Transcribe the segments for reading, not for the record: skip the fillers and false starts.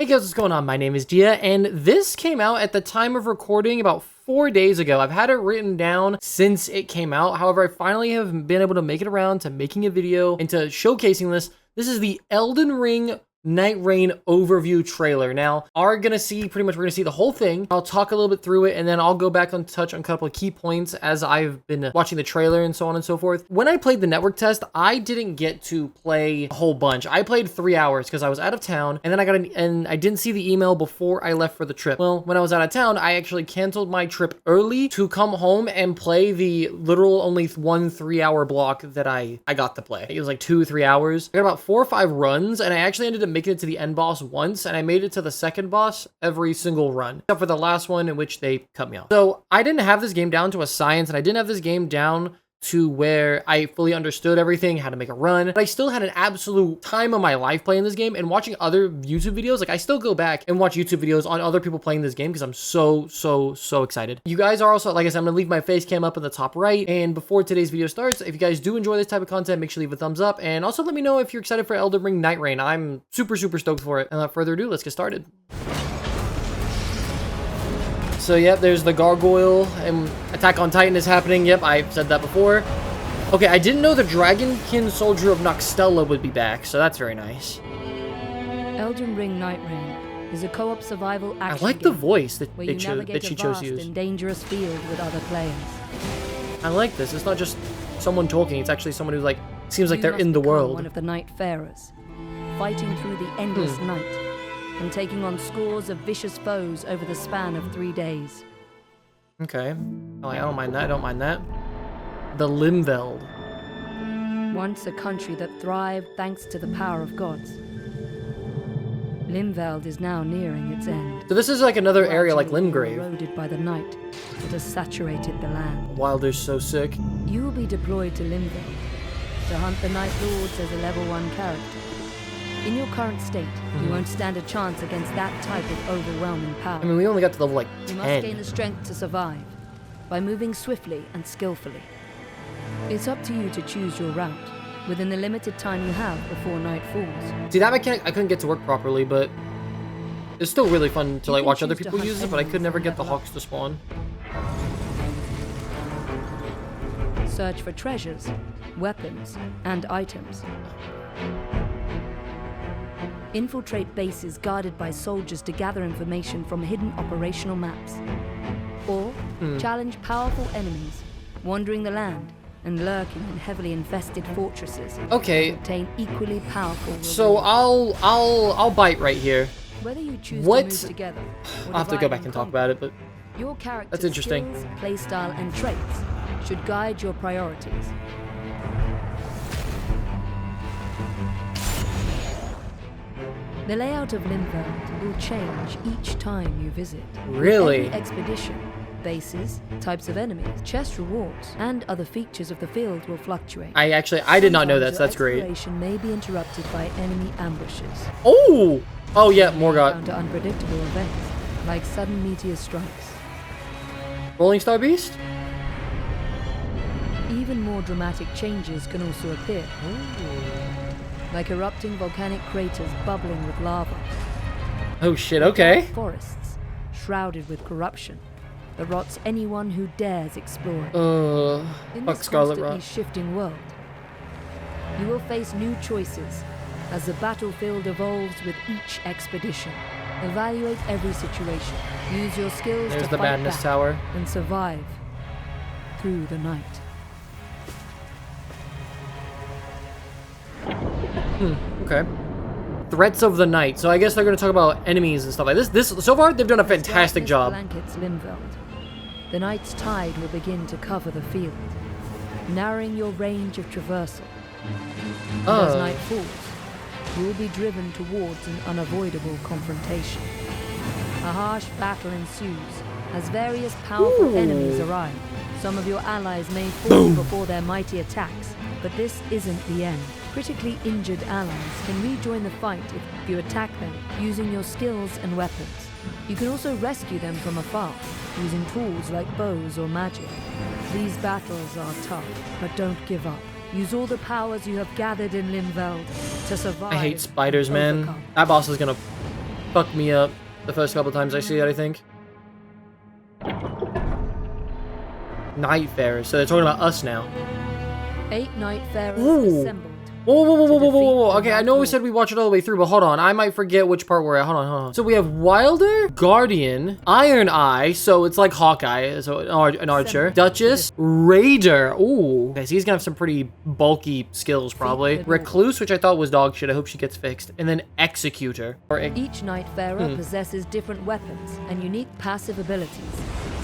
Hey guys, what's going on? My name is Dia, and this came out at the time of recording about 4 days ago. I've had it written down since it came out. However, I finally have been able to make it around to making a video and to showcasing this. This is the Elden Ring NIGHTREIGN overview trailer. Now, we're gonna see the whole thing. I'll talk a little bit through it, and then I'll go back and touch on a couple of key points as I've been watching the trailer and so on and so forth. When I played the network test, I didn't get to play a whole bunch. I played 3 hours because I was out of town, and then I didn't see the email before I left for the trip. Well, when I was out of town, I actually canceled my trip early to come home and play the literal only 1 3-hour block that I got to play. It was like 2-3 hours. I got about 4 or 5 runs, and I actually ended up making it to the end boss once, and I made it to the second boss every single run, except for the last one in which they cut me off. So I didn't have this game down to a science, and I didn't have this game down to where I fully understood everything, how to make a run. But I still had an absolute time of my life playing this game and watching other YouTube videos. Like, I still go back and watch YouTube videos on other people playing this game because I'm so excited. You guys are also, like I said, I'm gonna leave my face cam up in the top right. And before today's video starts, if you guys do enjoy this type of content, make sure you leave a thumbs up. And also let me know if you're excited for Elden Ring NIGHTREIGN. I'm super stoked for it. And without further ado, let's get started. So, yep, there's the gargoyle, and Attack on Titan is happening. Yep, I said that before. Okay, I didn't know the Dragonkin Soldier of Noxtella would be back, so that's very nice. Elden Ring NIGHTREIGN is a co-op survival action I like the voice that she chose to use. In dangerous field with other players. I like this. It's not just someone talking. It's actually someone who, like, seems like they're in the world. One of the Nightfarers, fighting through the endless night and taking on scores of vicious foes over the span of 3 days. Okay. Oh, I don't mind that. I don't mind that. The Limveld. Once a country that thrived thanks to the power of gods, Limveld is now nearing its end. So this is like another area like Limgrave. Eroded by the night that has saturated the land. Wilder's so sick. You will be deployed to Limveld to hunt the Night Lords as a level 1 character. In your current state, you won't stand a chance against that type of overwhelming power. I mean, we only got to level, like, 10. You must gain the strength to survive by moving swiftly and skillfully. It's up to you to choose your route within the limited time you have before night falls. See, that mechanic I couldn't get to work properly, but it's still really fun to, like, watch other people use it, but I could never get the hawks to spawn. Search for treasures, weapons, and items. Infiltrate bases guarded by soldiers to gather information from hidden operational maps. Or challenge powerful enemies, wandering the land and lurking in heavily infested fortresses. Okay. To obtain equally powerful rewards. So I'll bite right here. Whether you choose to move together, I'll have to go back and talk about it, but your character's that's interesting. skills, playstyle, and traits should guide your priorities. The layout of Limveld will change each time you visit. Really? Every expedition, bases, types of enemies, chest rewards, and other features of the field will fluctuate. I did not know that, so that's great. Exploration may be interrupted by enemy ambushes. Oh yeah, Morgott. To unpredictable events, like sudden meteor strikes. Rolling Star Beast? Even more dramatic changes can also appear. Like erupting volcanic craters bubbling with lava. Oh shit, okay. Forests shrouded with corruption that rots anyone who dares explore it. In Fuck this Scarlet constantly Rot. shifting world, you will face new choices as the battlefield evolves with each expedition. Evaluate every situation. Use your skills There's to the fight Madness back Tower. and survive through the night. Okay. Threats of the night. So I guess they're going to talk about enemies and stuff like this. So far, they've done a fantastic job. Blankets Limveld. The night's tide will begin to cover the field, narrowing your range of traversal. As night falls, you will be driven towards an unavoidable confrontation. A harsh battle ensues as various powerful enemies arrive. Some of your allies may fall before their mighty attacks, but this isn't the end. Critically injured allies can rejoin the fight if you attack them using your skills and weapons. You can also rescue them from afar, using tools like bows or magic. These battles are tough, but don't give up. Use all the powers you have gathered in Limveld to survive. I hate spiders, man. That boss is gonna fucked me up the first couple times I see it, I think. Nightfarers. So they're talking about us now. 8 Nightfarers Ooh. assembled. Whoa, whoa, whoa, to whoa, whoa, whoa, defeat whoa. the Okay, I Night know we Lord. said we watched it all the way through, but hold on. I might forget which part we're at. Hold on, hold on. So we have Wilder, Guardian, Iron Eye, so it's like Hawkeye, so an archer, Duchess, Raider. Ooh. Okay, so he's gonna have some pretty bulky skills, probably. Recluse, which I thought was dog shit. I hope she gets fixed. And then Executor. Or Each Nightfarer possesses different weapons and unique passive abilities,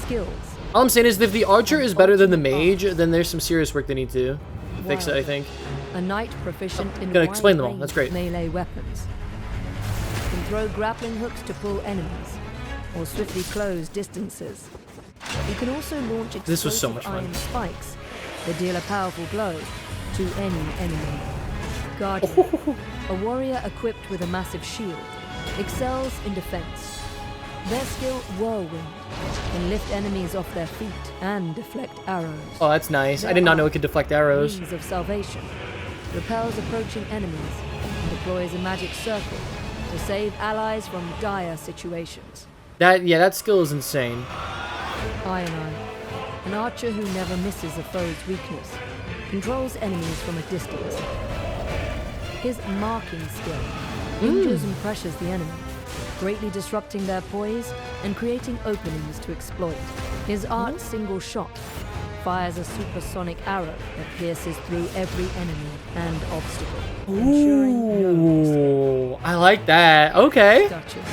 skills. all I'm saying is if the archer is better than the mage, then there's some serious work they need to fix it, I think. A knight proficient in Gotta explain them all. wide That's great. range melee weapons. Can throw grappling hooks to pull enemies, or swiftly close distances. You can also launch explosive This was so much fun. iron spikes that deal a powerful blow to any enemy. Guardian, a warrior equipped with a massive shield, excels in defense. Their skill, Whirlwind, can lift enemies off their feet and deflect arrows. Oh, that's nice. I did not know it could deflect arrows. Wings of Salvation repels approaching enemies and deploys a magic circle to save allies from dire situations. That skill is insane. Iron Eye, an archer who never misses a foe's weakness, controls enemies from a distance. His marking skill injures and pressures the enemy, greatly disrupting their poise and creating openings to exploit. His art Single Shot fires a supersonic arrow that pierces through every enemy and obstacle, ensuring no escape. Ooh, I like that. Okay. Duchess,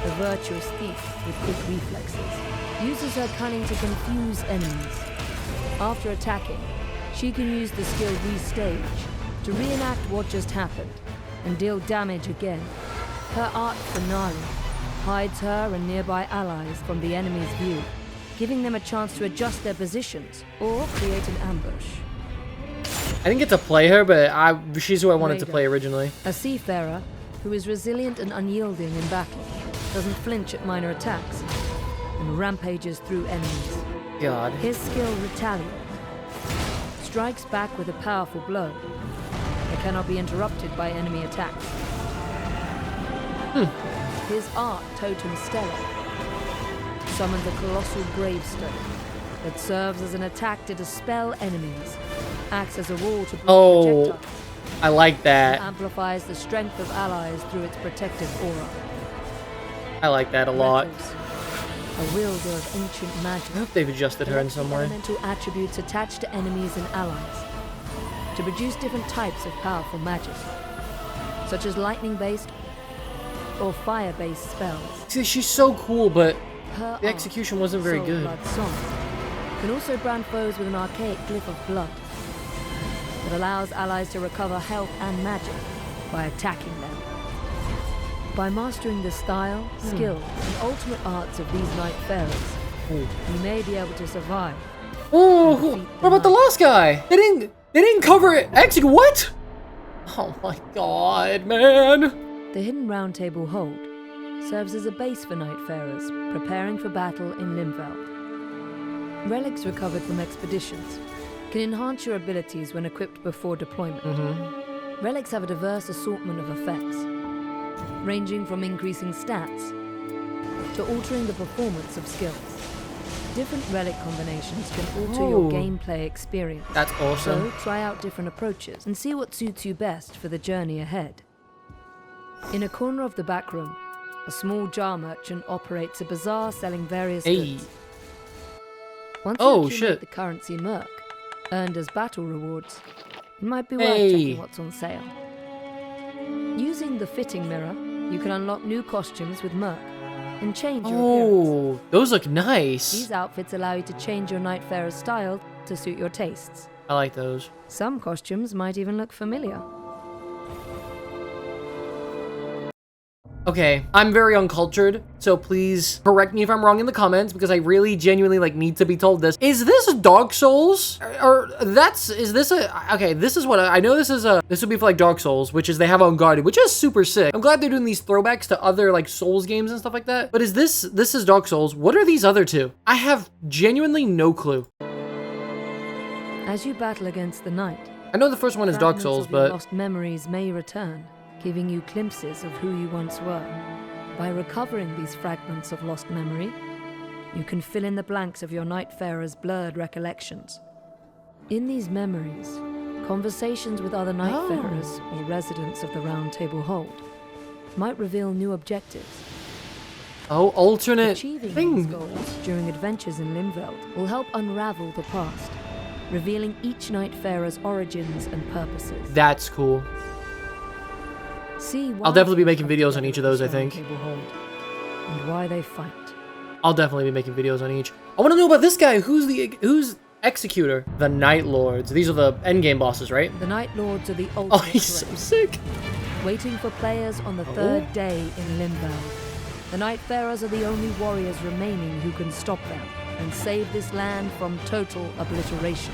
a virtuous thief with quick reflexes, uses her cunning to confuse enemies. After attacking, she can use the skill Restage to reenact what just happened and deal damage again. Her art Finale hides her and nearby allies from the enemy's view, giving them a chance to adjust their positions or create an ambush. I didn't get to play her, but she's who I wanted to Raider, play originally. a seafarer who is resilient and unyielding in battle, doesn't flinch at minor attacks, and rampages through enemies. God. His skill Retaliate strikes back with a powerful blow that cannot be interrupted by enemy attacks. His art Totem Stellar summons a colossal gravestone that serves as an attack to dispel enemies, acts as a wall to block Oh, projectiles, I like and that. amplifies the strength of allies through its protective aura. I like that a lot. Recluse, a wielder of ancient magic. I hope they've adjusted her in some way. Elemental attributes attached to enemies and allies to produce different types of powerful magic, such as lightning-based or fire-based spells. See, she's so cool, but Her the art, execution wasn't very Soul good. Blood Song, can also brand foes with an archaic glyph of blood that allows allies to recover health and magic by attacking them. By mastering the style, skill, and ultimate arts of these Nightfarers, you may be able to survive. Oh, defeat what about the the last guy? They didn't cover it. Execute what? Oh my god, man. The Hidden Round Table Hold serves as a base for Nightfarers preparing for battle in Limveld. Relics recovered from expeditions can enhance your abilities when equipped before deployment. Relics have a diverse assortment of effects, ranging from increasing stats to altering the performance of skills. Different relic combinations can alter your Oh. gameplay experience. That's awesome. So try out different approaches and see what suits you best for the journey ahead. In a corner of the back room, a small jar merchant operates a bazaar selling various Hey. goods. Once Oh, you accumulate shit. the currency Merc, earned as battle rewards, it might be worth Hey. checking what's on sale. Using the fitting mirror, you can unlock new costumes with Merc and change your appearance. Oh, those look nice. These outfits allow you to change your Nightfarer's style to suit your tastes. I like those. Some costumes might even look familiar. Okay, I'm very uncultured, so please correct me if I'm wrong in the comments because I really genuinely need to be told this. Is this Dark Souls? Is this a, okay, this is what, I know this would be for Dark Souls, which is they have Unguarded, which is super sick. I'm glad they're doing these throwbacks to other Souls games and stuff like that, but this is Dark Souls. What are these other two? I have genuinely no clue. As you battle against the night, I know the first one is Dark fragments Souls, of your but lost memories may return, giving you glimpses of who you once were. By recovering these fragments of lost memory, you can fill in the blanks of your Nightfarer's blurred recollections. In these memories, conversations with other Nightfarers or residents of the Round Table Hold might reveal new objectives. Oh, alternate Achieving thing. these goals during adventures in Limveld will help unravel the past, revealing each Nightfarer's origins and purposes. That's cool. See I'll definitely be making videos on each of those, I think. And why they fight. I'll definitely be making videos on each. I want to know about this guy. Who's Executor? The Night Lords. These are the endgame bosses, right? The Night Lords are the Oh, ultimate he's so threat, sick. waiting for players on the third day in Limveld. The Nightfarers are the only warriors remaining who can stop them and save this land from total obliteration.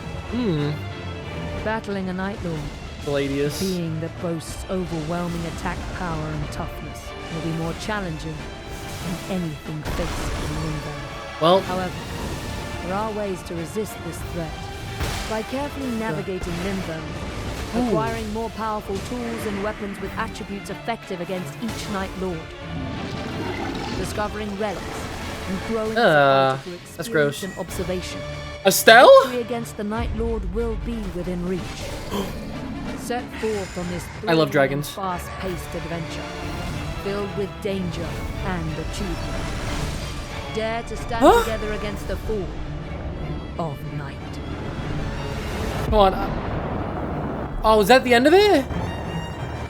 Battling a Night Lord, Gladius. being that boasts overwhelming attack power and toughness, will be more challenging than anything faced in Limveld. Well, However, there are ways to resist this threat. By carefully navigating Limveld, acquiring more powerful tools and weapons with attributes effective against each Night Lord, discovering relics, and growing through that's gross. experience and observation. Estelle? Victory against the Night Lord will be within reach. Set forth on this I love dragons. fast-paced adventure, filled with danger and achievement. Dare to stand together against the fall of night. Come on. Oh, is that the end of it?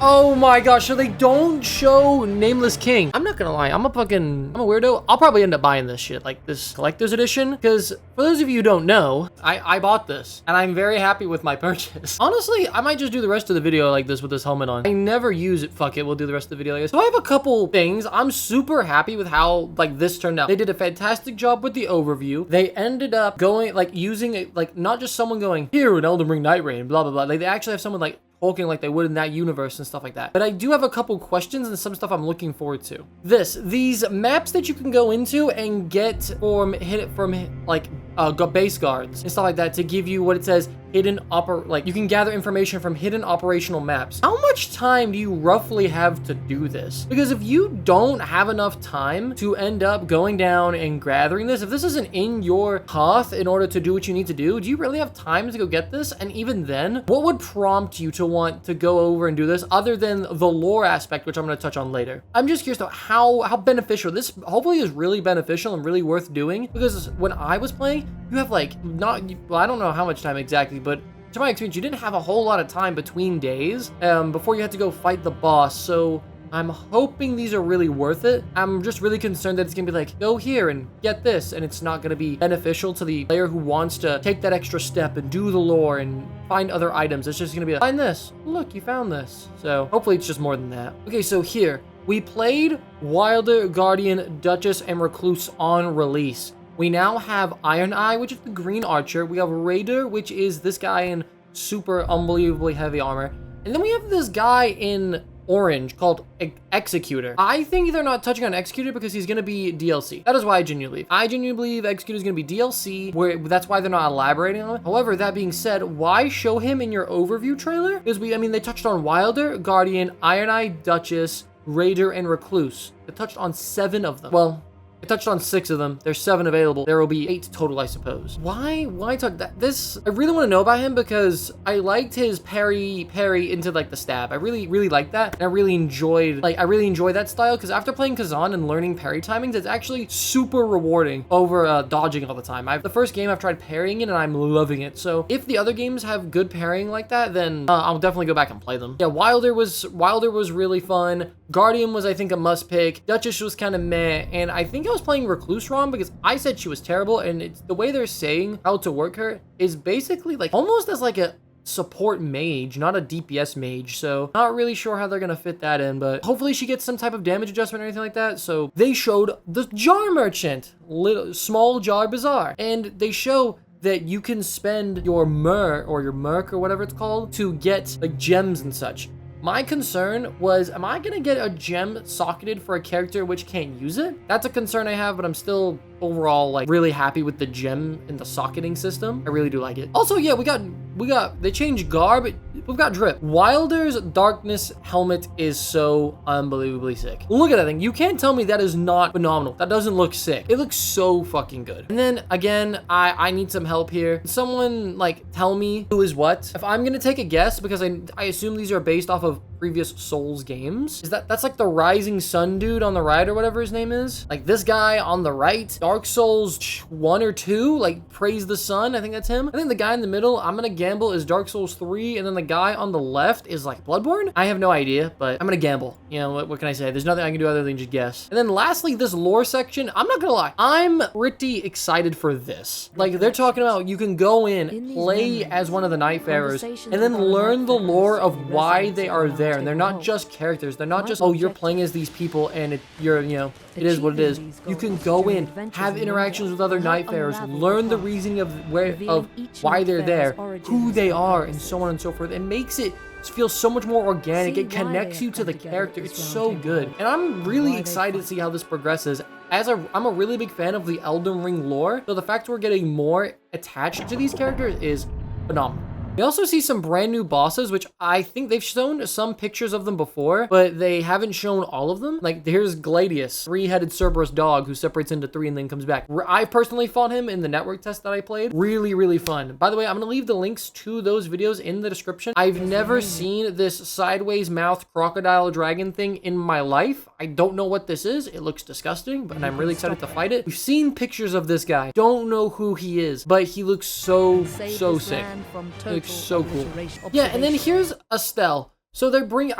Oh my gosh, so they don't show Nameless King. I'm not gonna lie, I'm a weirdo. I'll probably end up buying this shit, like this collector's edition, because for those of you who don't know, I bought this, and I'm very happy with my purchase. Honestly, I might just do the rest of the video like this with this helmet on. I never use it, fuck it, we'll do the rest of the video like this. So I have a couple things. I'm super happy with how, like, this turned out. They did a fantastic job with the overview. They ended up going, like, using it, like, not just someone going, here in Elden Ring NIGHTREIGN, blah, blah, blah. Like, they actually have someone, like, talking like they would in that universe and stuff like that. But I do have a couple questions and some stuff I'm looking forward to. These maps that you can go into and get from base guards and stuff like that to give you what it says you can gather information from hidden operational maps. How much time do you roughly have to do this? Because if you don't have enough time to end up going down and gathering this, if this isn't in your path in order to do what you need to do you really have time to go get this? And even then, what would prompt you to want to go over and do this other than the lore aspect, which I'm going to touch on later? I'm just curious though how beneficial this hopefully is. Really beneficial and really worth doing, because when I was playing, you have I don't know how much time exactly, but to my experience, you didn't have a whole lot of time between days before you had to go fight the boss. So I'm hoping these are really worth it. I'm just really concerned that it's gonna be like, go here and get this, and it's not gonna be beneficial to the player who wants to take that extra step and do the lore and find other items. It's just gonna be like, find this, look, you found this. So hopefully it's just more than that. Okay, so here we played Wilder, Guardian, Duchess, and Recluse on release. We now have Iron Eye, which is the green archer. We have Raider, which is this guy in super unbelievably heavy armor. And then we have this guy in orange called Executor. I think they're not touching on Executor because he's going to be DLC. That is why I genuinely believe. I genuinely believe Executor is going to be DLC, that's why they're not elaborating on it. However, that being said, why show him in your overview trailer? Because they touched on Wilder, Guardian, Iron Eye, Duchess, Raider, and Recluse. They touched on 7 of them. Well, I touched on 6 of them. There's 7 available. There will be 8 total, I suppose. Why talk that? This, I really want to know about him because I liked his parry into the stab. I really liked that. And I really enjoyed that style, because after playing Kazan and learning parry timings, it's actually super rewarding over dodging all the time. The first game I've tried parrying it and I'm loving it. So if the other games have good parrying like that, then I'll definitely go back and play them. Yeah, Wilder was really fun. Guardian was, I think, a must pick. Duchess was kind of meh, and I think I was playing Recluse wrong because I said she was terrible, and it's the way they're saying how to work her is basically almost as a support mage, not a DPS mage. So not really sure how they're gonna fit that in, but hopefully she gets some type of damage adjustment or anything like that. So they showed the jar merchant, small jar bazaar, and they show that you can spend your merc or whatever it's called to get gems and such. My concern was, am I gonna get a gem socketed for a character which can't use it? That's a concern I have, but I'm still overall really happy with the gem and the socketing system. I really do like it. Also, yeah, we got they changed garb. We've got drip. Wilder's darkness helmet is so unbelievably sick. Look at that thing. You can't tell me that is not phenomenal. That doesn't look sick. It looks so fucking good. And then again, I need some help here. Someone like tell me who is what. If I'm gonna take a guess, because I assume these are based off of previous Souls games. That's like the Rising Sun dude on the right, or whatever his name is. Like this guy on the right, Dark Souls 1 or 2, like Praise the Sun. I think that's him. I think the guy in the middle, I'm gonna gamble, is Dark Souls 3, and then the guy on the left is like Bloodborne. I have no idea, but I'm gonna gamble. You know, what can I say? There's nothing I can do other than just guess. And then lastly, this lore section, I'm not gonna lie, I'm pretty excited for this. Like they're talking about you can go in, play as one of the Nightfarers, and then learn the lore of why they are there. And they're not just characters. They're not just, oh, you're playing as these people and it is what it is. You can go in, have interactions with other Nightfarers, learn the reasoning of why they're there, who they are, and so on and so forth. It makes it feel so much more organic. It connects you to the character. It's so good. And I'm really excited to see how this progresses. I'm a really big fan of the Elden Ring lore, so the fact we're getting more attached to these characters is phenomenal. We also see some brand new bosses, which I think they've shown some pictures of them before, but they haven't shown all of them. Like here's Gladius, three-headed Cerberus dog who separates into three and then comes back. I personally fought him in the network test that I played. Really, really fun. By the way, I'm gonna leave the links to those videos in the description. I've never seen this sideways mouth crocodile dragon thing in my life. I don't know what this is. It looks disgusting, but I'm really excited to fight it. We've seen pictures of this guy. Don't know who he is, but he looks so sick. He looks so cool. Yeah, and then here's Estelle. So they're bringing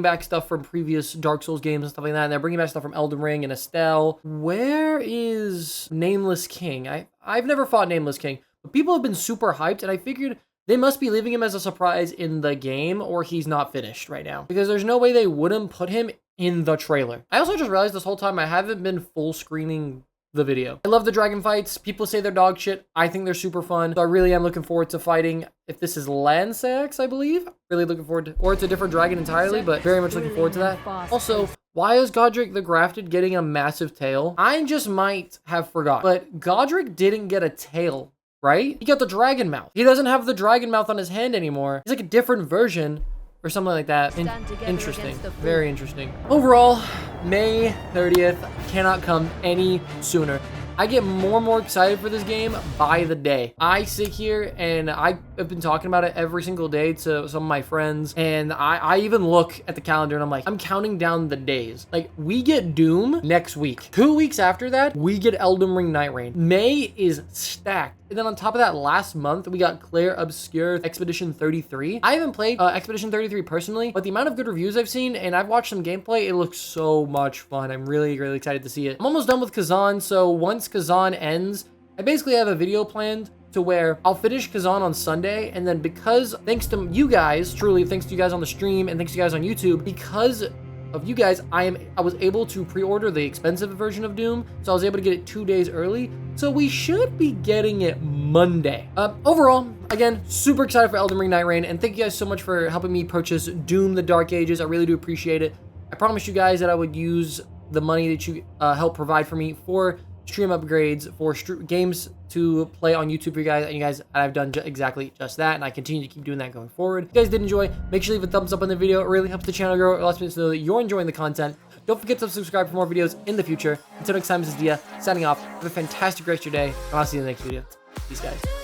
back stuff from previous Dark Souls games and stuff like that, and they're bringing back stuff from Elden Ring and Estelle. Where is Nameless King? I've never fought Nameless King, but people have been super hyped, and I figured they must be leaving him as a surprise in the game, or he's not finished right now, because there's no way they wouldn't put him in the trailer. I also just realized this whole time I haven't been full screening the video. I love the dragon fights. People say they're dog shit. I think they're super fun. So I really am looking forward to fighting. If this is Lansax, I believe. Really looking forward to, or it's a different dragon entirely, but very much looking forward to that. Also, why is Godric the Grafted getting a massive tail? I just might have forgot, but Godric didn't get a tail, right? He got the dragon mouth. He doesn't have the dragon mouth on his hand anymore. He's like a different version or something like that. Interesting. Very interesting. Overall, May 30th cannot come any sooner. I get more and more excited for this game by the day. I sit here and I have been talking about it every single day to some of my friends, and I even look at the calendar and I'm like, I'm counting down the days. Like, we get Doom next week. 2 weeks after that, we get Elden Ring NIGHTREIGN. May is stacked. And then on top of that, last month, we got Claire Obscure Expedition 33. I haven't played Expedition 33 personally, but the amount of good reviews I've seen, and I've watched some gameplay, it looks so much fun. I'm really, really excited to see it. I'm almost done with Kazan, so once Kazan ends, I basically have a video planned to where I'll finish Kazan on Sunday, and then because, thanks to you guys, truly, thanks to you guys on the stream, and thanks to you guys on YouTube, because of you guys, I was able to pre-order the expensive version of Doom, so I was able to get it 2 days early, so we should be getting it Monday. Overall, again, super excited for Elden Ring NIGHTREIGN, and thank you guys so much for helping me purchase Doom: The Dark Ages. I really do appreciate it. I promised you guys that I would use the money that you help provide for me for stream upgrades, for games to play on YouTube for you guys, and I've done exactly just that, and I continue to keep doing that going forward. If you guys did enjoy, make sure to leave a thumbs up on the video. It really helps the channel grow. It lets me know that you're enjoying the content. Don't forget to subscribe for more videos in the future. Until next time, this is Dia, signing off. Have a fantastic rest of your day, and I'll see you in the next video. Peace, guys.